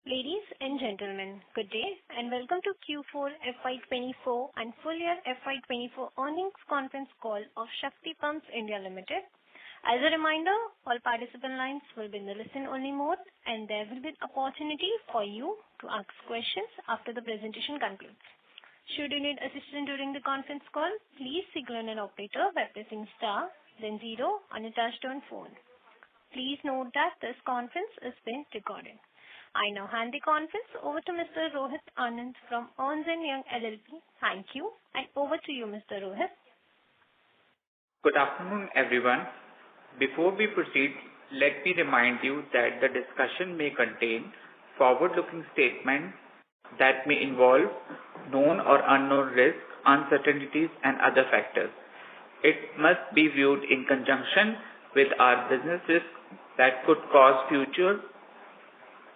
Ladies and gentlemen, good day and welcome to Q4 FY24 and full year FY24 earnings conference call of Shakti Pumps India Limited. As a reminder, all participant lines will be in the listen-only mode and there will be an opportunity for you to ask questions after the presentation concludes. Should you need assistance during the conference call, please signal an operator by pressing star, then 0 on your touch-tone phone. Please note that this conference is being recorded. I now hand the conference over to Mr. Rohit Anand from Ernst & Young LLP. Thank you, and over to you, Mr. Rohit. Good afternoon, everyone. Before we proceed, let me remind you that the discussion may contain forward-looking statements that may involve known or unknown risks, uncertainties, and other factors. It must be viewed in conjunction with our businesses that could cause future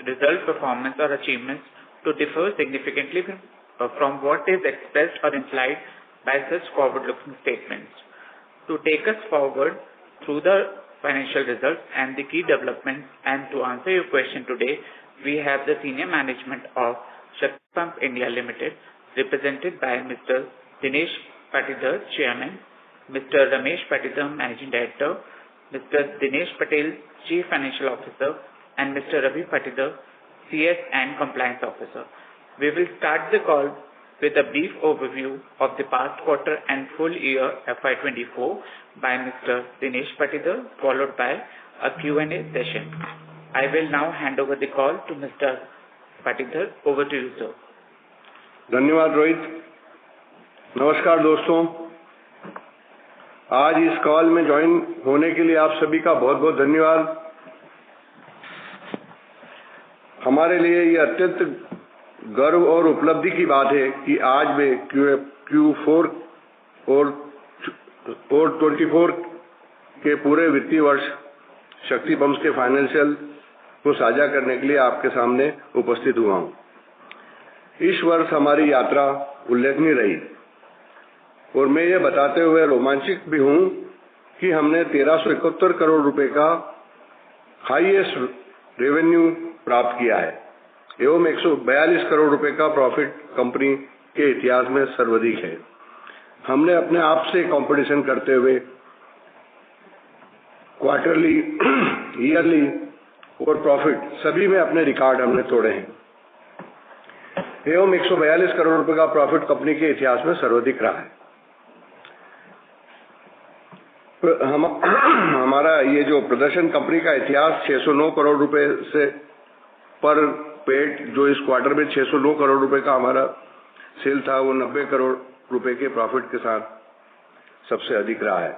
result, performance, or achievements to differ significantly from what is expressed or implied by such forward-looking statements. To take us forward through the financial results and the key developments and to answer your question today, we have the senior management of Shakti Pumps India Limited, represented by Mr. Dinesh Patidhar, Chairman, Mr. Ramesh Patidhar, Managing Director, Mr. Dinesh Patel, Chief Financial Officer, and Mr. Ravi Patidhar, CS and Compliance Officer. We will start the call with a brief overview of the past quarter and full year FY24 by Mr. Dinesh Patidhar, followed by a Q&A session. I will now hand over the call to Mr. Patidhar. Over to you, sir. धन्यवाद रोहित। नमस्कार दोस्तों, आज इस call में join होने के लिए आप सभी का बहुत बहुत धन्यवाद। हमारे लिए ये अत्यंत गर्व और उपलब्धि की बात है कि आज मैं Q4 और 24 के पूरे वित्तीय वर्ष शक्ति पंप्स के फाइनेंशियल को साझा करने के लिए आपके सामने उपस्थित हुआ हूं। इस वर्ष हमारी यात्रा उल्लेखनीय रही और मैं ये बताते हुए रोमांचित भी हूं कि हमने 1371 करोड़ रुपए का हाईएस्ट रेवेन्यू प्राप्त किया है एवं 142 करोड़ रुपए का प्रॉफिट कंपनी के इतिहास में सर्वाधिक है। हमने अपने आप से कंपटीशन करते हुए क्वार्टरली, ईयरली और प्रॉफिट सभी में अपने रिकॉर्ड हमने तोड़े हैं एवं 142 करोड़ रुपए का प्रॉफिट कंपनी के इतिहास में सर्वाधिक रहा है। हमारा ये जो प्रदर्शन कंपनी का इतिहास 609 करोड़ रुपए से पर पेट, जो इस क्वार्टर में 609 करोड़ रुपए का हमारा सेल था, वो 90 करोड़ रुपए के प्रॉफिट के साथ सबसे अधिक रहा है।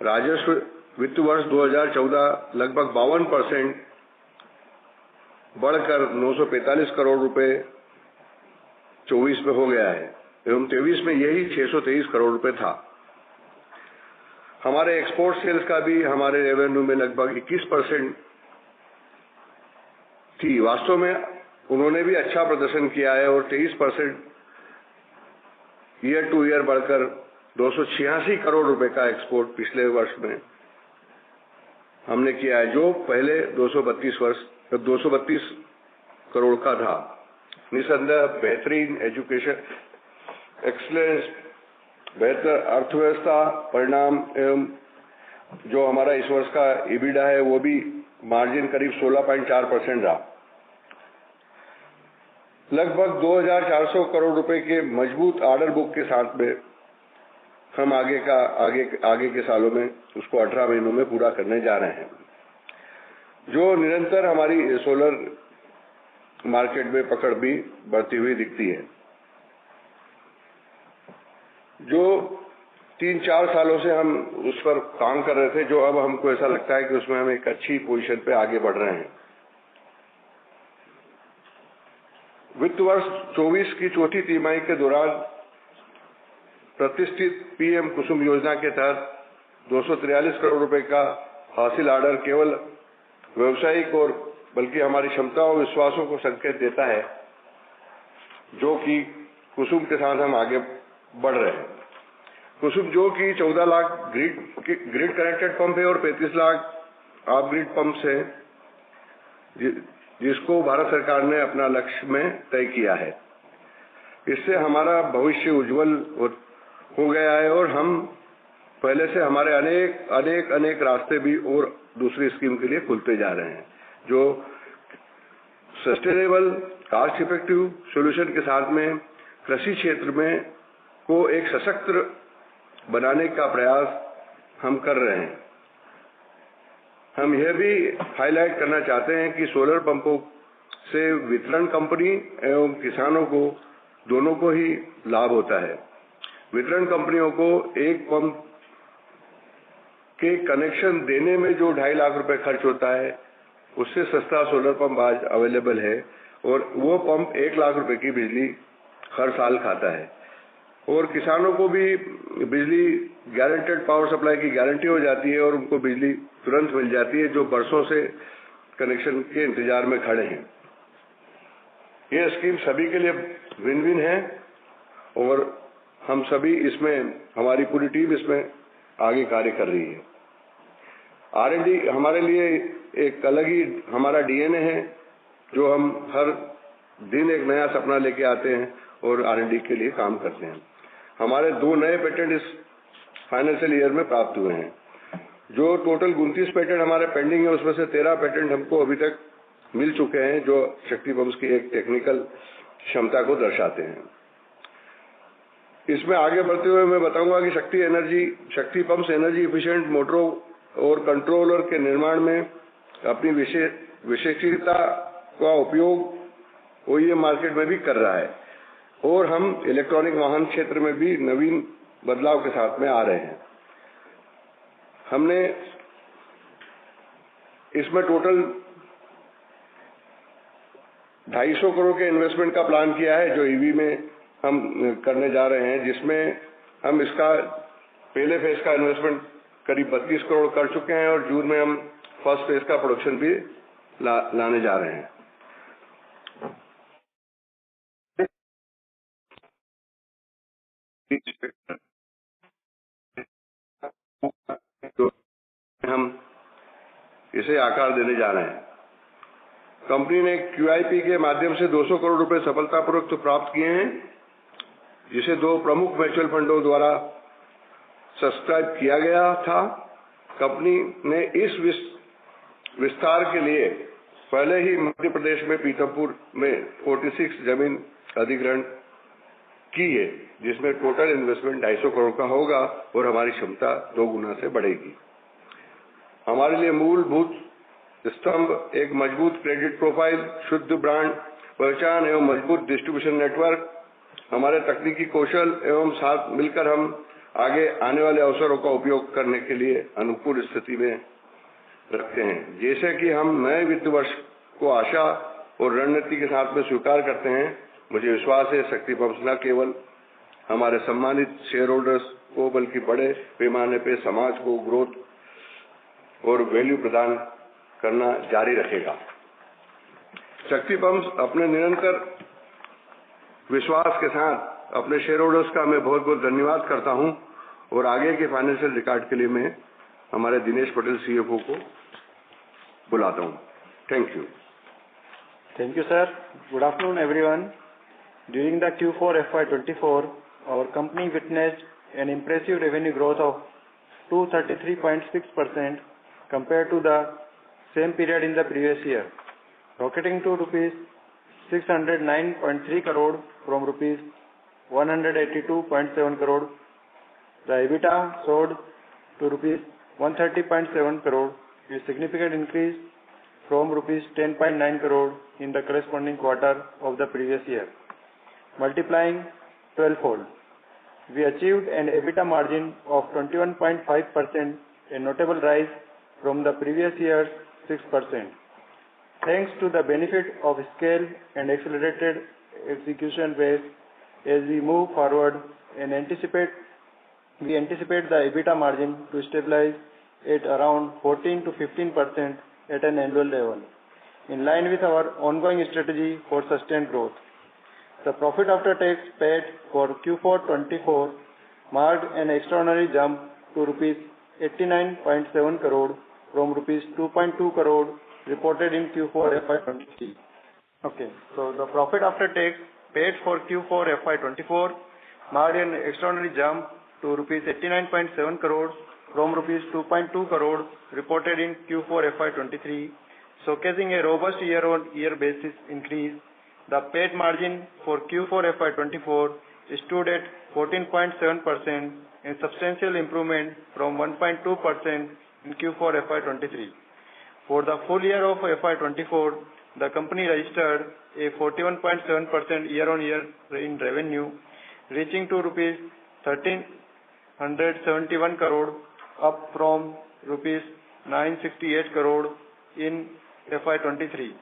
राजस्व वित्त वर्ष 2014 लगभग 52% बढ़कर 945 करोड़ रुपए 24 में हो गया है एवं 23 में यही 623 करोड़ रुपए था। हमारे एक्सपोर्ट सेल्स का भी हमारे रेवेन्यू में लगभग 21% थी। वास्तव में उन्होंने भी अच्छा प्रदर्शन किया है और 23% ईयर टू ईयर बढ़कर 286 करोड़ रुपए का एक्सपोर्ट पिछले वर्ष में हमने किया है, जो पहले 232 करोड़ का था। निसंदेह बेहतरीन एजुकेशन एक्सलेंस, बेहतर अर्थव्यवस्था परिणाम एवं जो हमारा इस वर्ष का EBITDA है वो भी मार्जिन करीब 16.4% रहा। लगभग 2400 करोड़ रुपए के मजबूत ऑर्डर बुक के साथ में हम आगे के सालों में उसको 18 महीनों में पूरा करने जा रहे हैं, जो निरंतर हमारी सोलर मार्केट में पकड़ भी बढ़ती हुई दिखती है। जो 3-4 सालों से हम उस पर काम कर रहे थे, जो अब हमको ऐसा लगता है कि उसमें हम एक अच्छी पोजीशन पे आगे बढ़ रहे हैं। वित्त वर्ष 24 की चौथी तिमाही के दौरान प्रतिष्ठित PM कुसुम योजना के तहत 243 करोड़ रुपए का हासिल ऑर्डर केवल व्यवसायिक और बल्कि हमारी क्षमताओं और विश्वासों को संकेत देता है, जो कि कुसुम के साथ हम आगे बढ़ रहे हैं। कुसुम जो कि 14 लाख ग्रिड कनेक्टेड पंप है और 35 लाख ऑफ ग्रिड पंप्स है, जिसको भारत सरकार ने अपना लक्ष्य में तय किया है। इससे हमारा भविष्य उज्जवल हो गया है और हम पहले से हमारे अनेक रास्ते भी और दूसरी स्कीम के लिए खुलते जा रहे हैं, जो सस्टेनेबल कॉस्ट इफेक्टिव सॉल्यूशन के साथ में कृषि क्षेत्र में को एक सशक्त बनाने का प्रयास हम कर रहे हैं। हम यह भी हाईलाइट करना चाहते हैं कि सोलर पंपों से वितरण कंपनी एवं किसानों को दोनों को ही लाभ होता है। वितरण कंपनियों को एक पंप के कनेक्शन देने में जो 2.5 लाख रुपए खर्च होता है, उससे सस्ता सोलर पंप आज अवेलेबल है और वो पंप 1 लाख रुपए की बिजली हर साल खाता है और किसानों को भी बिजली गारंटेड पावर सप्लाई की गारंटी हो जाती है और उनको बिजली तुरंत मिल जाती है, जो बरसों से कनेक्शन के इंतजार में खड़े हैं। ये स्कीम सभी के लिए विन विन है और हम सभी इसमें, हमारी पूरी टीम इसमें आगे कार्य कर रही है। R&D हमारे लिए एक अलग ही हमारा DNA है, जो हम हर दिन एक नया सपना लेके आते हैं और R&D के लिए काम करते हैं। हमारे 2 नए पेटेंट इस फाइनेंशियल ईयर में प्राप्त हुए हैं। जो टोटल 29 पेटेंट हमारे पेंडिंग है, उसमें से 13 पेटेंट हमको अभी तक मिल चुके हैं, जो शक्ति पंप्स की एक टेक्निकल क्षमता को दर्शाते हैं। इसमें आगे बढ़ते हुए मैं बताऊंगा कि शक्ति पंप्स एनर्जी एफिशिएंट मोटरों और कंट्रोलर के निर्माण में अपनी विशेषता का उपयोग OEM मार्केट में भी कर रहा है और हम इलेक्ट्रॉनिक वाहन क्षेत्र में भी नवीन बदलाव के साथ में आ रहे हैं। हमने इसमें टोटल 250 करोड़ के इन्वेस्टमेंट का प्लान किया है, जो EV में हम करने जा रहे हैं, जिसमें हम इसका पहले फेज का इन्वेस्टमेंट करीब 32 करोड़ कर चुके हैं और जून में हम फर्स्ट फेज का प्रोडक्शन भी लाने जा रहे हैं। तो हम इसे आकार देने जा रहे हैं। कंपनी ने QIP के माध्यम से 200 करोड़ रुपए सफलतापूर्वक तो प्राप्त किए हैं, जिसे 2 प्रमुख म्यूचुअल फंडों द्वारा सब्सक्राइब किया गया था। कंपनी ने इस विस्तार के लिए पहले ही मध्य प्रदेश में पीथमपुर में 46 जमीन अधिग्रहण की है, जिसमें टोटल इन्वेस्टमेंट 250 करोड़ का होगा और हमारी क्षमता 2 गुना से बढ़ेगी। हमारे लिए मूलभूत स्तंभ एक मजबूत क्रेडिट प्रोफाइल, शुद्ध ब्रांड पहचान एवं मजबूत डिस्ट्रीब्यूशन नेटवर्क, हमारे तकनीकी कौशल एवं साथ मिलकर हम आगे आने वाले अवसरों का उपयोग करने के लिए अनुकूल स्थिति में रखते हैं। जैसे कि हम नए वित्त वर्ष को आशा और रणनीति के साथ में स्वीकार करते हैं, मुझे विश्वास है शक्ति पंप्स न केवल हमारे सम्मानित शेयर होल्डर्स को बल्कि बड़े पैमाने पे समाज को ग्रोथ और वैल्यू प्रदान करना जारी रखेगा। शक्ति पंप्स अपने निरंतर विश्वास के साथ अपने शेयर होल्डर्स का मैं बहुत बहुत धन्यवाद करता हूं और आगे के फाइनेंशियल रिकॉर्ड के लिए मैं हमारे दिनेश पटेल CFO को बुलाता हूं। Thank you. Thank you, sir. Good afternoon, everyone. During the Q4 FY24, our company witnessed an impressive revenue growth of 233.6% compared to the same period in the previous year, rocketing to rupees 609.3 crore from rupees 182.7 crore. The EBITDA soared to rupees 130.7 crore, a significant increase from rupees 10.9 crore in the corresponding quarter of the previous year, multiplying 12-fold. We achieved an EBITDA margin of 21.5%, a notable rise from the previous year's 6%. Thanks to the benefit of scale and accelerated execution base, as we move forward and we anticipate the EBITDA margin to stabilize at around 14 to 15% at an annual level, in line with our ongoing strategy for sustained growth. The profit after tax paid for Q4 24 marked an extraordinary jump to rupees 89.7 crore from rupees 2.2 crore reported in Q4 FY23. Okay, so the profit after tax paid for Q4 FY24 marked an extraordinary jump to rupees 89.7 crores from rupees 2.2 crores reported in Q4 FY23, showcasing a robust year-on-year basis increase. The PAT margin for Q4 FY24 stood at 14.7%, a substantial improvement from 1.2% in Q4 FY23. For the full year of FY24, the company registered a 41.7% year-on-year in revenue, reaching to rupees 1,371 crore, up from rupees 968 crore in FY23.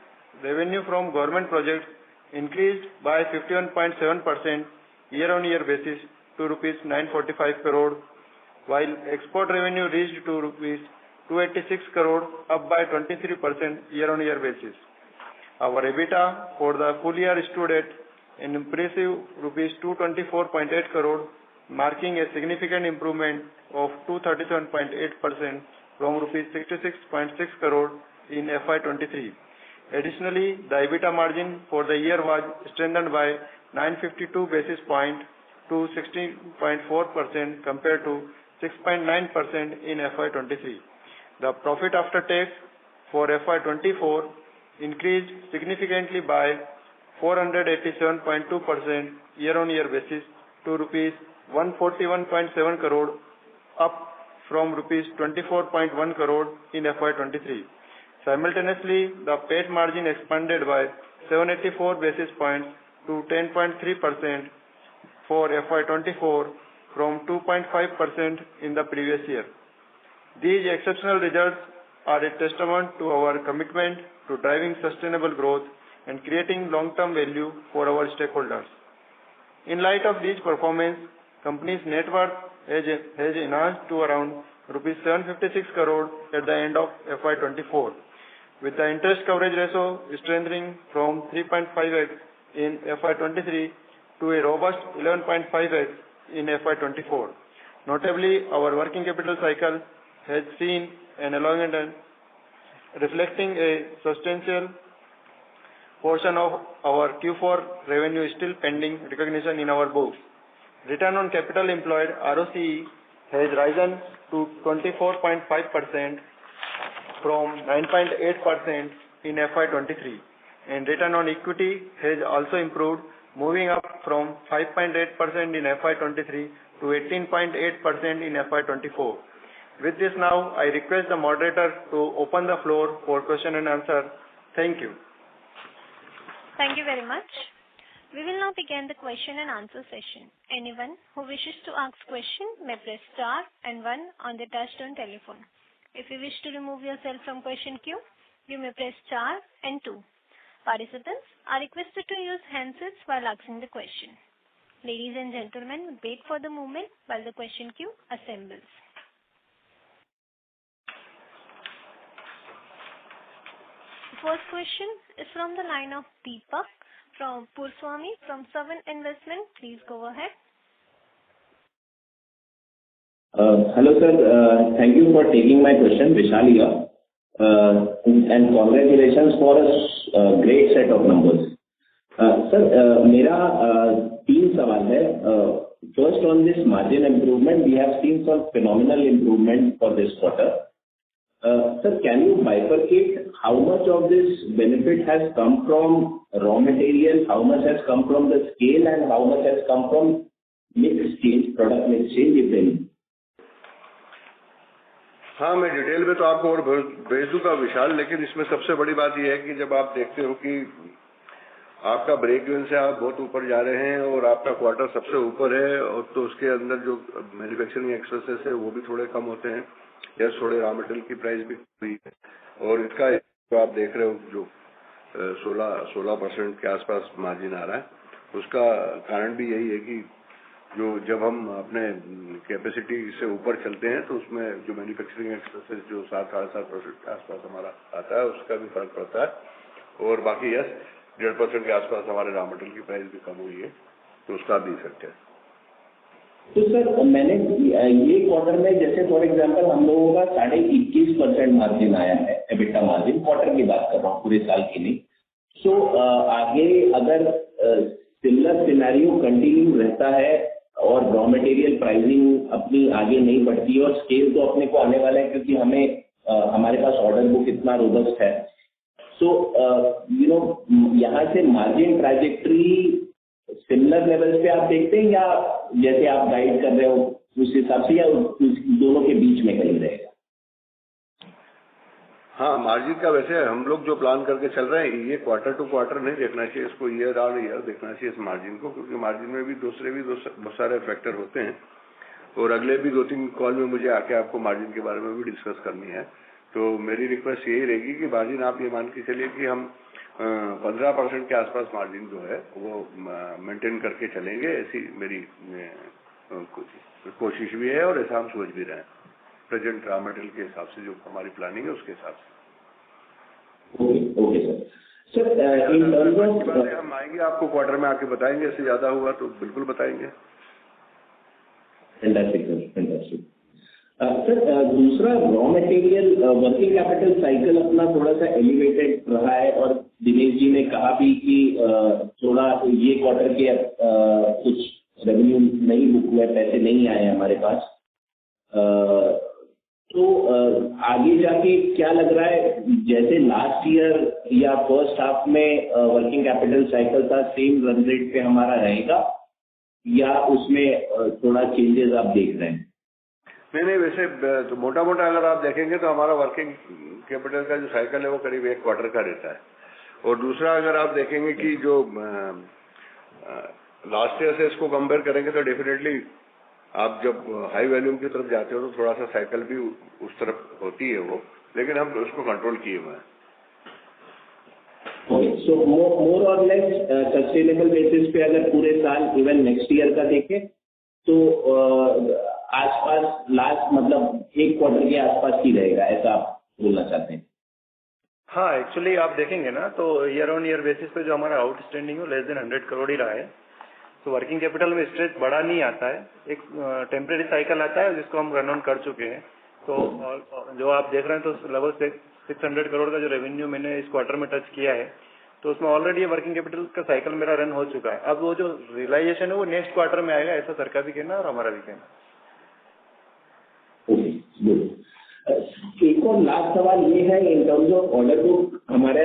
Revenue from government projects increased by 51.7% year-on-year basis to rupees 945 crore, while export revenue reached to rupees 286 crore, up by 23% year-on-year basis. Our EBITDA for the full year stood at an impressive rupees 224.8 crore, marking a significant improvement of 237.8% from rupees 66.6 crore in FY23. Additionally, the EBITDA margin for the year was strengthened by 952 basis points to 16.4% compared to 6.9% in FY23. The profit after tax for FY24 increased significantly by 487.2% year-on-year basis to rupees 141.7 crore, up from rupees 24.1 crore in FY23. Simultaneously, the PAT margin expanded by 784 basis points to 10.3% for FY24 from 2.5% in the previous year. These exceptional results are a testament to our commitment to driving sustainable growth and creating long-term value for our stakeholders. In light of this performance, company's net worth has enhanced to around rupees 756 crore at the end of FY24, with the interest coverage ratio strengthening from 3.5x in FY23 to a robust 11.5x in FY24. Notably, our working capital cycle has seen an elongation, reflecting a substantial portion of our Q4 revenue still pending recognition in our books. Return on capital employed (ROCE) has risen to 24.5% from 9.8% in FY23, and return on equity has also improved, moving up from 5.8% in FY23 to 18.8% in FY24. With this now, I request the moderator to open the floor for question and answer. Thank you. Thank you very much. We will now begin the question and answer session. Anyone who wishes to ask question may press star and 1 on the touchtone telephone. If you wish to remove yourself from question queue, you may press star and 2. Participants are requested to use handsets while asking the question. Ladies and gentlemen, wait for the moment while the question queue assembles. The first question is from the line of Deepak from Purswami from Seven Investment. Please go ahead. Hello sir, thank you for taking my question, Vishal here, and congratulations for a great set of numbers. Sir, मेरा 3 सवाल है. First, on this margin improvement, we have seen some phenomenal improvement for this quarter. Sir, can you bifurcate how much of this benefit has come from raw material, how much has come from the scale, and how much has come from mix change, product mix change, if any? हाँ, मैं detail में तो आपको और भेज दूंगा विशाल, लेकिन इसमें सबसे बड़ी बात यह है कि जब आप देखते हो कि आपका ब्रेक इवन से आप बहुत ऊपर जा रहे हैं और आपका क्वार्टर सबसे ऊपर है, और तो उसके अंदर जो मैन्युफैक्चरिंग एक्सपेंसेस है वो भी थोड़े कम होते हैं, या थोड़े रॉ मटेरियल की प्राइस भी हुई है, और इसका जो आप देख रहे हो जो 16% के आसपास मार्जिन आ रहा है, उसका कारण भी यही है कि जो जब हम अपने कैपेसिटी से ऊपर चलते हैं तो उसमें जो मैन्युफैक्चरिंग एक्सपेंसेस जो 7-7.5% के आसपास हमारा आता है उसका भी फर्क पड़ता है, और बाकी यस 1.5% के आसपास हमारे रॉ मटेरियल की प्राइस भी कम हुई है तो उसका भी इफेक्ट है. तो सर मैंने ये क्वार्टर में जैसे फॉर एग्जांपल हम लोगों का 21.5% मार्जिन आया है, एबिटा मार्जिन, क्वार्टर की बात कर रहा हूँ, पूरे साल की नहीं। सो आगे अगर सिमिलर सिनेरियो कंटिन्यू रहता है और रॉ मटेरियल प्राइसिंग अपनी आगे नहीं बढ़ती और स्केल तो अपने को आने वाला है क्योंकि हमें हमारे पास ऑर्डर बुक इतना रोबस्ट है, सो यहाँ से मार्जिन ट्रैजेक्टरी सिमिलर लेवल पे आप देखते हैं या जैसे आप गाइड कर रहे हो उस हिसाब से, या दोनों के बीच में कहीं रहेगा? हाँ, मार्जिन का वैसे हम लोग जो प्लान करके चल रहे हैं, ये क्वार्टर टू क्वार्टर नहीं देखना चाहिए, इसको ईयर ऑन ईयर देखना चाहिए इस मार्जिन को, क्योंकि मार्जिन में भी बहुत सारे फैक्टर होते हैं और अगले भी 2-3 कॉल में मुझे आके आपको मार्जिन के बारे में भी डिस्कस करनी है। तो मेरी रिक्वेस्ट यही रहेगी कि मार्जिन आप ये मान के चलिए कि हम 15% के आसपास मार्जिन जो है वो मेंटेन करके चलेंगे, ऐसी मेरी कोशिश भी है और ऐसा हम सोच भी रहे हैं प्रेजेंट रॉ मटेरियल के हिसाब से, जो हमारी प्लानिंग है उसके हिसाब से। Okay sir, in terms of हम आएंगे आपको क्वार्टर में आके बताएंगे, इससे ज्यादा हुआ तो बिल्कुल बताएंगे। Fantastic sir, fantastic. सर दूसरा, raw material working capital cycle अपना थोड़ा सा एलिवेटेड रहा है और दिनेश जी ने कहा भी कि थोड़ा ये क्वार्टर के कुछ रेवेन्यू नहीं बुक हुए, पैसे नहीं आए हमारे पास, तो आगे जाके क्या लग रहा है, जैसे लास्ट ईयर या फर्स्ट हाफ में वर्किंग कैपिटल साइकिल था, सेम रन रेट पे हमारा रहेगा या उसमें थोड़ा चेंजेस आप देख रहे हैं? नहीं, वैसे तो मोटा मोटा अगर आप देखेंगे तो हमारा वर्किंग कैपिटल का जो साइकिल है वो करीब 1 क्वार्टर का रहता है। और दूसरा, अगर आप देखेंगे कि जो लास्ट ईयर से इसको कंपेयर करेंगे तो डेफिनेटली आप जब हाई वॉल्यूम की तरफ जाते हो तो थोड़ा सा साइकिल भी उस तरफ होती है वो, लेकिन हम उसको कंट्रोल किए हुए हैं। सो मोर और लेस सस्टेनेबल बेसिस पे अगर पूरे साल इवन नेक्स्ट ईयर का देखें तो आसपास लास्ट मतलब 1 क्वार्टर के आसपास ही रहेगा, ऐसा आप बोलना चाहते हैं? हाँ, एक्चुअली आप देखेंगे ना तो ईयर ऑन ईयर बेसिस पे जो हमारा आउटस्टैंडिंग है लेस देन 100 करोड़ ही रहा है। तो वर्किंग कैपिटल में स्ट्रेस बड़ा नहीं आता है, एक टेम्परेरी साइकिल आता है जिसको हम रन ऑन कर चुके हैं। तो जो आप देख रहे हैं तो लगभग 600 करोड़ का जो रेवेन्यू मैंने इस क्वार्टर में टच किया है, तो उसमें ऑलरेडी वर्किंग कैपिटल का साइकिल मेरा रन हो चुका है। अब वो जो रियलाइजेशन है वो नेक्स्ट क्वार्टर में आएगा, ऐसा सरकार भी कहना और हमारा भी कहना। एक और लास्ट सवाल ये है, in terms of order book हमारे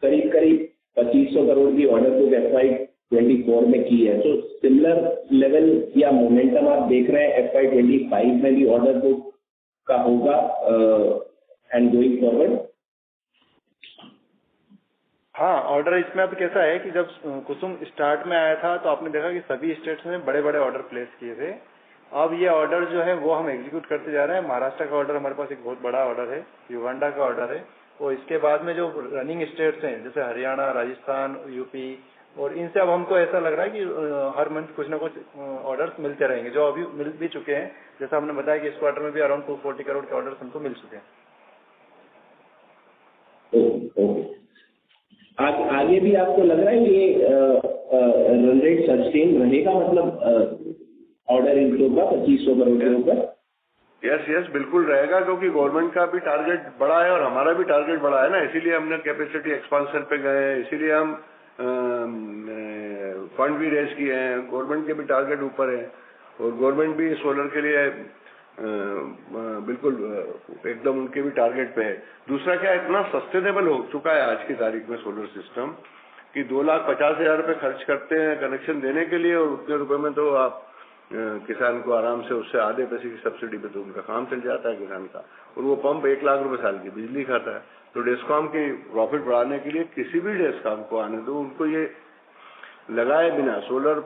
करीब 2500 करोड़ की ऑर्डर बुक FY24 में की है, तो सिमिलर लेवल या मोमेंटम आप देख रहे हैं FY25 में भी ऑर्डर बुक का होगा एंड गोइंग फॉरवर्ड? हाँ, ऑर्डर इसमें अब कैसा है कि जब कुसुम स्टार्ट में आया था तो आपने देखा कि सभी स्टेट्स में बड़े बड़े ऑर्डर प्लेस किए थे। अब ये ऑर्डर जो है वो हम एग्जीक्यूट करते जा रहे हैं। महाराष्ट्र का ऑर्डर हमारे पास एक बहुत बड़ा ऑर्डर है, युगांडा का ऑर्डर है, और इसके बाद में जो रनिंग स्टेट्स हैं जैसे हरियाणा, राजस्थान, यूपी, और इनसे अब हमको ऐसा लग रहा है कि हर मंथ कुछ ना कुछ ऑर्डर्स मिलते रहेंगे, जो अभी मिल भी चुके हैं। जैसा हमने बताया कि इस क्वार्टर में भी अराउंड 240 करोड़ के ऑर्डर्स हमको मिल चुके हैं। आगे भी आपको लग रहा है ये रन रेट सस्टेन रहेगा, मतलब ऑर्डर इनफ्लो का 2500 करोड़ के ऊपर? यस, बिल्कुल रहेगा, क्योंकि गवर्नमेंट का भी टारगेट बड़ा है और हमारा भी टारगेट बड़ा है ना, इसीलिए हमने कैपेसिटी एक्सपांशन पे गए, इसीलिए हम फंड भी रेज किए हैं। गवर्नमेंट के भी टारगेट ऊपर है और गवर्नमेंट भी सोलर के लिए बिल्कुल एकदम उनके भी टारगेट पे है। दूसरा क्या, इतना सस्टेनेबल हो चुका है आज की तारीख में सोलर सिस्टम कि 2,50,000 रुपए खर्च करते हैं कनेक्शन देने के लिए, और उतने रुपए में तो आप किसान को आराम से उससे आधे पैसे की सब्सिडी पे तो उनका काम चल जाता है किसान का। और वो पंप 1 लाख रुपए साल की बिजली खाता है। तो डेस्कॉम की प्रॉफिट बढ़ाने के लिए किसी भी डेस्कॉम को आने दो, उनको ये लगाए बिना, सोलर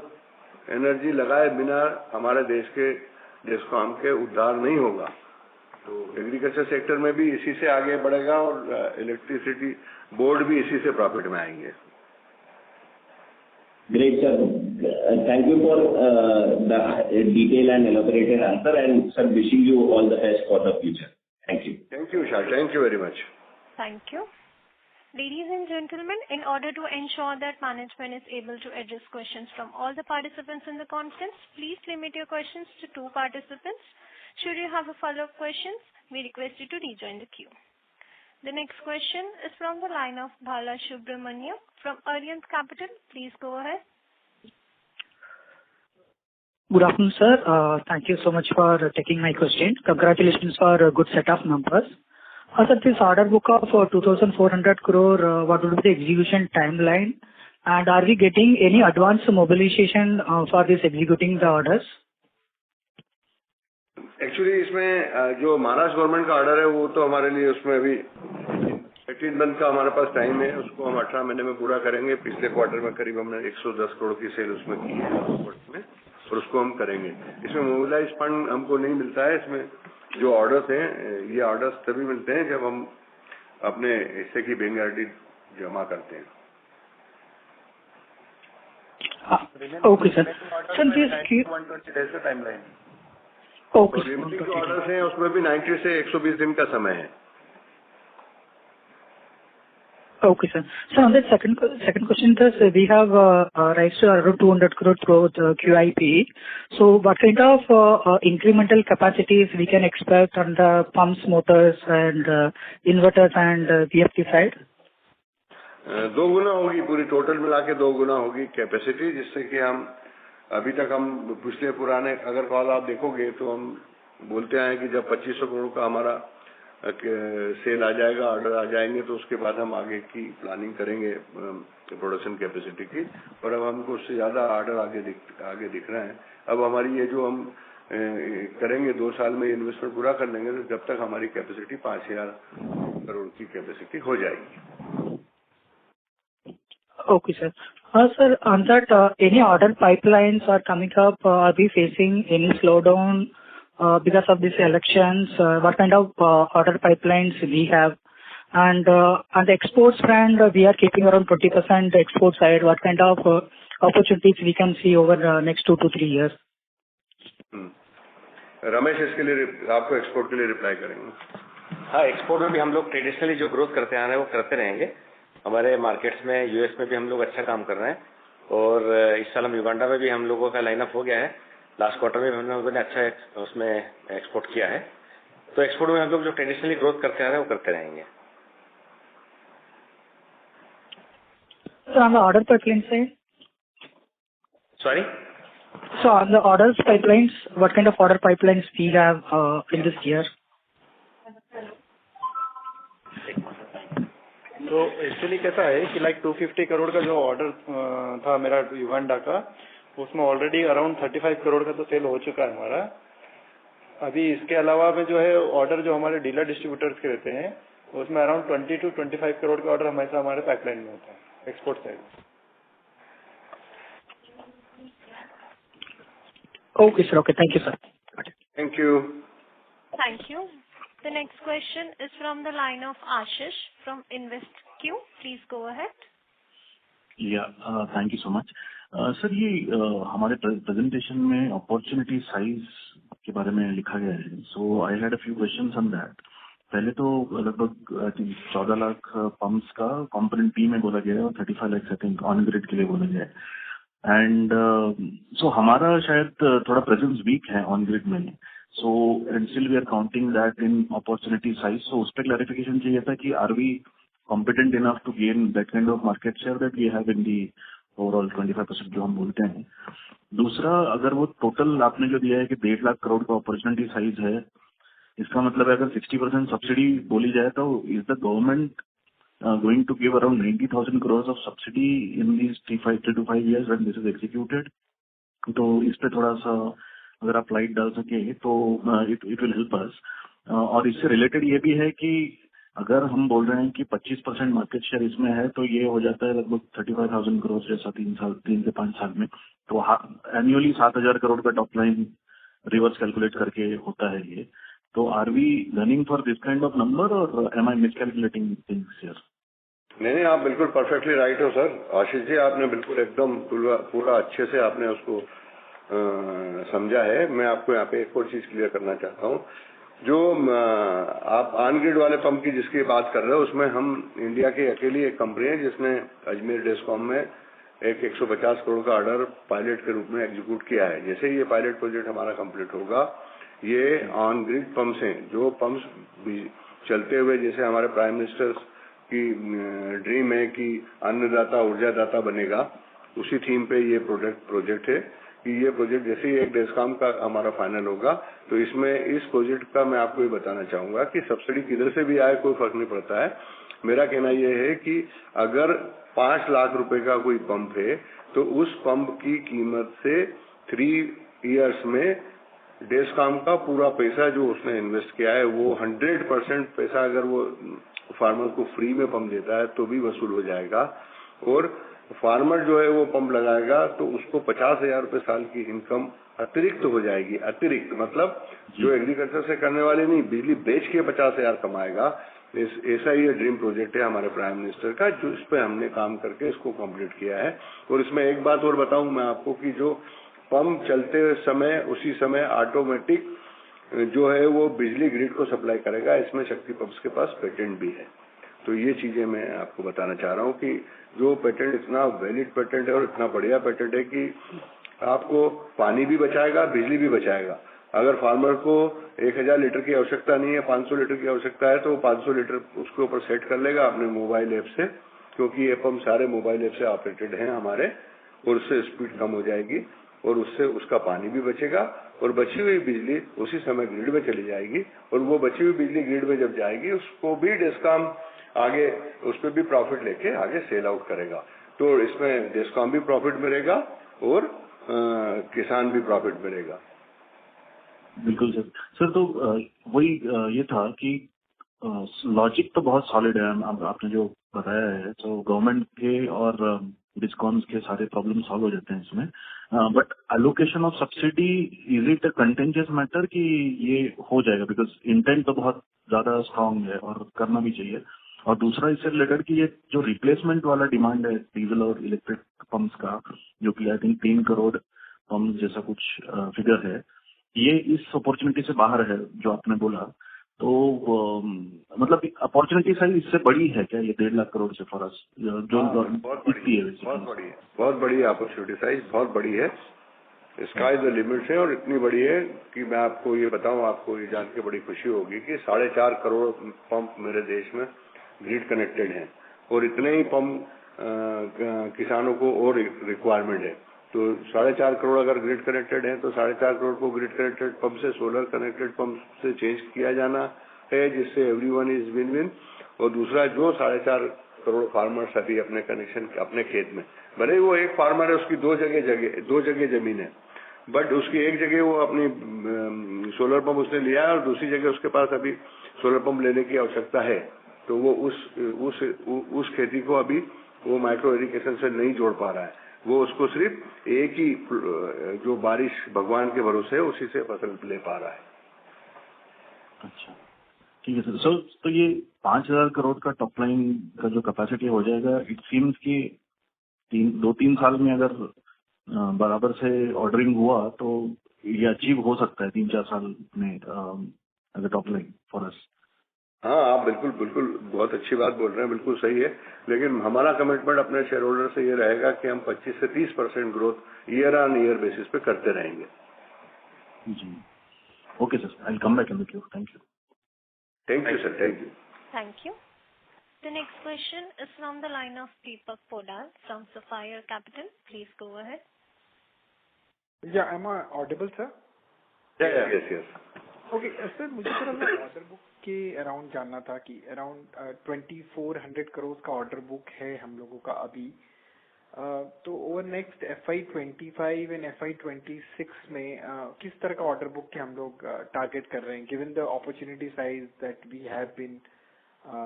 एनर्जी लगाए बिना हमारे देश के डेस्कॉम के उद्धार नहीं होगा। तो एग्रीकल्चर सेक्टर में भी इसी से आगे बढ़ेगा और इलेक्ट्रिसिटी बोर्ड भी इसी से प्रॉफिट में आएंगे। Great, sir. Thank you for the detailed and elaborated answer, and sir, wishing you all the best for the future. Thank you. Thank you, Vishal. Thank you very much. Thank you. Ladies and gentlemen, in order to ensure that management is able to address questions from all the participants in the conference, please limit your questions to 2 participants. Should you have a follow-up questions, we request you to rejoin the queue. The next question is from the line of Bala Subramaniam from Arihant Capital. Please go ahead. Good afternoon, sir. Thank you so much for taking my question. Congratulations for a good set of numbers. Sir, this order book of 2,400 crore, what would be the execution timeline? And are we getting any advance mobilization for this executing the orders? Actually इसमें जो Maharashtra government का order है वो तो हमारे लिए उसमें अभी 18 मंथ का हमारे पास टाइम है, उसको हम 18 महीने में पूरा करेंगे। पिछले क्वार्टर में करीब हमने 110 करोड़ की सेल उसमें की है में, और उसको हम करेंगे। इसमें मोबिलाइज फंड हमको नहीं मिलता है। इसमें जो ऑर्डर्स हैं, ये ऑर्डर्स तभी मिलते हैं जब हम अपने हिस्से की बैंक गारंटी जमा करते हैं। Okay sir. Sir this 120 days का टाइमलाइन। ओके। जो ऑर्डर्स हैं उसमें भी 90 से 120 दिन का समय है। Okay, sir. So on the second question, sir, we have raised to around 200 crore through QIP. So what kind of incremental capacities we can expect on the pumps, motors, and inverters and VFD side? 2 गुना होगी, पूरी total मिला के 2 गुना होगी capacity, जिससे कि हम अभी तक हम पिछले पुराने अगर कॉल आप देखोगे तो हम बोलते आए कि जब 2500 करोड़ का हमारा सेल आ जाएगा, ऑर्डर आ जाएंगे, तो उसके बाद हम आगे की प्लानिंग करेंगे प्रोडक्शन कैपेसिटी की। और अब हमको उससे ज्यादा ऑर्डर आगे दिख रहे हैं। अब हमारी ये जो हम करेंगे 2 साल में इन्वेस्टमेंट पूरा कर लेंगे, तो जब तक हमारी कैपेसिटी 5000 करोड़ की कैपेसिटी हो जाएगी। Okay, sir. Sir, on that, any order pipelines are coming up? Are we facing any slowdown because of these elections? What kind of order pipelines we have? And on the exports front, we are keeping around 20% export side. What kind of opportunities we can see over the next 2 to 3 years? Ramesh इसके लिए आपको export के लिए reply करेंगे। हाँ, export में भी हम लोग ट्रेडिशनली जो ग्रोथ करते आ रहे हैं वो करते रहेंगे। हमारे मार्केट्स में यूएस में भी हम लोग अच्छा काम कर रहे हैं, और इस साल हम युगांडा में भी हम लोगों का लाइनअप हो गया है। लास्ट क्वार्टर में हम लोगों ने अच्छा उसमें एक्सपोर्ट किया है। तो एक्सपोर्ट में हम लोग जो ट्रेडिशनली ग्रोथ करते आ रहे हैं वो करते रहेंगे। So on the order pipeline side? Sorry? So on the orders pipelines, what kind of order pipelines we have in this year? तो एक्चुअली कैसा है कि लाइक 250 करोड़ का जो ऑर्डर था मेरा युगांडा का, उसमें ऑलरेडी अराउंड 35 करोड़ का तो सेल हो चुका है हमारा। अभी इसके अलावा में जो है ऑर्डर जो हमारे डीलर डिस्ट्रीब्यूटर्स के रहते हैं, उसमें अराउंड 20 to 25 करोड़ का ऑर्डर हमेशा हमारे पाइपलाइन में होता है export side. Okay, sir. Okay, thank you, sir. Thank you. Thank you. The next question is from the line of Ashish from InvestQ. Please go ahead. Yeah, thank you so much. Sir ये हमारे presentation में opportunity size के बारे में लिखा गया है। So I had a few questions on that. पहले तो लगभग 14 लाख पंप्स का कंपोनेंट बी में बोला गया है और 35 lakh I think on grid के लिए बोला गया है। एंड सो हमारा शायद थोड़ा प्रेजेंस वीक है ऑन ग्रिड में। So and still we are counting that in opportunity size. So उस पर clarification चाहिए था कि are we competent enough to gain that kind of market share that we have in the overall 25% जो हम बोलते हैं। दूसरा, अगर वो टोटल आपने जो दिया है कि 1.5 लाख करोड़ का अपॉर्चुनिटी साइज है, इसका मतलब है अगर 60% सब्सिडी बोली जाए तो is the government going to give around 90,000 crores of subsidy in these 3 to 5 years when this is executed? तो इस पे थोड़ा सा अगर आप लाइट डाल सके तो इट विल हेल्प अस। और इससे रिलेटेड ये भी है कि अगर हम बोल रहे हैं कि 25% मार्केट शेयर इसमें है, तो ये हो जाता है लगभग 35,000 करोड़ जैसा 3 से 5 साल में। तो एनुअली 7,000 करोड़ का टॉप लाइन रिवर्स कैलकुलेट करके होता है ये। तो are we running for this kind of number or am I miscalculating things here? नहीं, आप बिल्कुल परफेक्टली राइट हो सर। आशीष जी, आपने बिल्कुल एकदम पूरा अच्छे से आपने उसको समझा है। मैं आपको यहाँ पे एक और चीज क्लियर करना चाहता हूँ जो आप ऑन ग्रिड वाले पंप की जिसकी बात कर रहे हो, उसमें हम इंडिया की अकेली एक कंपनी है जिसने अजमेर डेस्कॉम में एक 150 करोड़ का ऑर्डर पायलट के रूप में एग्जीक्यूट किया है। जैसे ये पायलट प्रोजेक्ट हमारा कंप्लीट होगा, ये ऑन ग्रिड पंप्स हैं, जो पंप्स चलते हुए, जैसे हमारे प्राइम मिनिस्टर की ड्रीम है कि अन्नदाता ऊर्जादाता बनेगा, उसी थीम पे ये प्रोजेक्ट है कि ये प्रोजेक्ट जैसे ही एक डेस्कॉम का हमारा फाइनल होगा, तो इसमें इस प्रोजेक्ट का मैं आपको ये बताना चाहूंगा कि सब्सिडी किधर से भी आए कोई फर्क नहीं पड़ता है। मेरा कहना यह है कि अगर 5 लाख रुपए का कोई पंप है, तो उस पंप की कीमत से 3 इयर्स में डेस्कॉम का पूरा पैसा जो उसने इन्वेस्ट किया है, वो 100% पैसा अगर वो फार्मर को फ्री में पंप देता है तो भी वसूल हो जाएगा। और फार्मर जो है वो पंप लगाएगा तो उसको 50,000 रुपए साल की इनकम अतिरिक्त हो जाएगी। अतिरिक्त मतलब जो एग्रीकल्चर से करने वाले नहीं, बिजली बेच के 50,000 कमाएगा। ऐसा ही ड्रीम प्रोजेक्ट है हमारे प्राइम मिनिस्टर का, जो इस पे हमने काम करके इसको कंप्लीट किया है। और इसमें एक बात और बताऊं मैं आपको कि जो पंप चलते समय उसी समय ऑटोमेटिक जो है वो बिजली ग्रिड को सप्लाई करेगा। इसमें शक्ति पंप्स के पास पेटेंट भी है। तो ये चीजें मैं आपको बताना चाह रहा हूँ कि जो पेटेंट इतना वैलिड पेटेंट है और इतना बढ़िया पेटेंट है कि आपको पानी भी बचाएगा, बिजली भी बचाएगा। अगर फार्मर को 1000 लीटर की आवश्यकता नहीं है, 500 लीटर की आवश्यकता है, तो वो 500 लीटर उसके ऊपर सेट कर लेगा अपने मोबाइल ऐप से, क्योंकि ये पंप सारे मोबाइल ऐप से ऑपरेटेड हैं हमारे, और उससे स्पीड कम हो जाएगी और उससे उसका पानी भी बचेगा और बची हुई बिजली उसी समय ग्रिड में चली जाएगी। और वो बची हुई बिजली ग्रिड में जब जाएगी, उसको भी डिस्कॉम आगे उस पर भी प्रॉफिट लेके आगे सेल आउट करेगा। तो इसमें डिस्कॉम भी प्रॉफिट मिलेगा और किसान भी प्रॉफिट मिलेगा। बिल्कुल सर तो वही ये था कि लॉजिक तो बहुत सॉलिड है, आपने जो बताया है। तो गवर्नमेंट के और डिस्कॉम्स के सारे प्रॉब्लम सॉल्व हो जाते हैं इसमें। But allocation of subsidy, is it a contentious matter कि ये हो जाएगा? बिकॉज इंटेंट तो बहुत ज्यादा स्ट्रांग है और करना भी चाहिए। और दूसरा इससे रिलेटेड कि ये जो रिप्लेसमेंट वाला डिमांड है डीजल और इलेक्ट्रिक पंप्स का, जो कि आई थिंक 3 करोड़ पंप जैसा कुछ फिगर है, ये इस अपॉर्चुनिटी से बाहर है जो आपने बोला। तो मतलब अपॉर्चुनिटी साइज इससे बड़ी है क्या, ये 1.5 लाख करोड़ से फॉर अस जो बहुत बड़ी अपॉर्चुनिटी साइज बहुत बड़ी है। स्काई द लिमिट है और इतनी बड़ी है कि मैं आपको ये बताऊं, आपको ये जान के बड़ी खुशी होगी कि 4.5 करोड़ पंप मेरे देश में ग्रिड कनेक्टेड हैं और इतने ही पंप किसानों को और रिक्वायरमेंट है। तो 4.5 करोड़ अगर ग्रिड कनेक्टेड है तो 4.5 करोड़ को ग्रिड कनेक्टेड पंप से सोलर कनेक्टेड पंप से चेंज किया जाना है, जिससे एवरीवन इज विन विन। और दूसरा, जो 4.5 करोड़ फार्मर्स अभी अपने कनेक्शन अपने खेत में, भले वो एक फार्मर है, उसकी दो जगह जमीन है, बट उसकी एक जगह वो अपनी सोलर पंप उसने लिया है और दूसरी जगह उसके पास अभी सोलर पंप लेने की आवश्यकता है, तो वो उस खेती को अभी वो माइक्रो इरिगेशन से नहीं जोड़ पा रहा है। वो उसको सिर्फ एक ही जो बारिश भगवान के भरोसे है उसी से फसल ले पा रहा है। अच्छा, ठीक है सर। सर तो ये 5,000 करोड़ का टॉप लाइन का जो कैपेसिटी हो जाएगा, इट सीम्स कि 2-3 साल में अगर बराबर से ऑर्डरिंग हुआ तो ये अचीव हो सकता है 3-4 साल में अगर टॉप लाइन फॉर अस। हाँ, आप बिल्कुल बहुत अच्छी बात बोल रहे हैं, बिल्कुल सही है। लेकिन हमारा कमिटमेंट अपने शेयर होल्डर से ये रहेगा कि हम 25 से 30% growth year on year basis पे करते रहेंगे। जी, okay sir, I will come back in the queue. Thank you. Thank you sir, thank you. Thank you. The next question is from the line of Deepak Podal from Sapphire Capital. Please go ahead. Yeah, am I audible, sir? Yes. Okay, sir, मुझे थोड़ा order book के around जानना था कि around 2400 crore का order book है हम लोगों का अभी। तो over next FY25 and FY26 में किस तरह का ऑर्डर बुक के हम लोग टारगेट कर रहे हैं, given the opportunity size that we have been,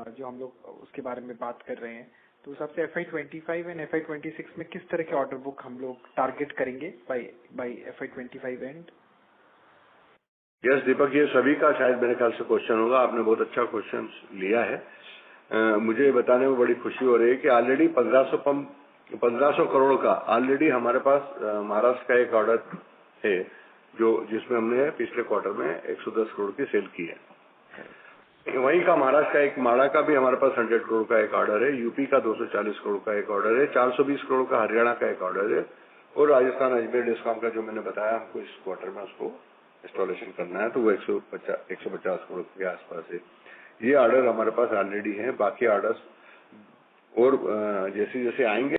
जो हम लोग उसके बारे में बात कर रहे हैं। तो सबसे FY25 एंड FY26 में किस तरह के ऑर्डर बुक हम लोग टारगेट करेंगे बाय FY25 एंड? यस दीपक, ये सभी का शायद मेरे ख्याल से क्वेश्चन होगा। आपने बहुत अच्छा क्वेश्चन लिया है। मुझे बताने में बड़ी खुशी हो रही है कि ऑलरेडी 1500 करोड़ का ऑलरेडी हमारे पास महाराष्ट्र का एक ऑर्डर है जिसमें हमने पिछले क्वार्टर में 110 करोड़ की सेल की है। वहीं का महाराष्ट्र का एक माड़ा का भी हमारे पास 100 करोड़ का एक ऑर्डर है, यूपी का 240 करोड़ का एक ऑर्डर है, 420 करोड़ का हरियाणा का एक ऑर्डर है, और राजस्थान अजमेर डिस्कॉम का जो मैंने बताया हमको इस क्वार्टर में उसको इंस्टॉलेशन करना है, तो वो 150 करोड़ के आसपास है। ये ऑर्डर हमारे पास ऑलरेडी है। बाकी ऑर्डर्स और जैसे जैसे आएंगे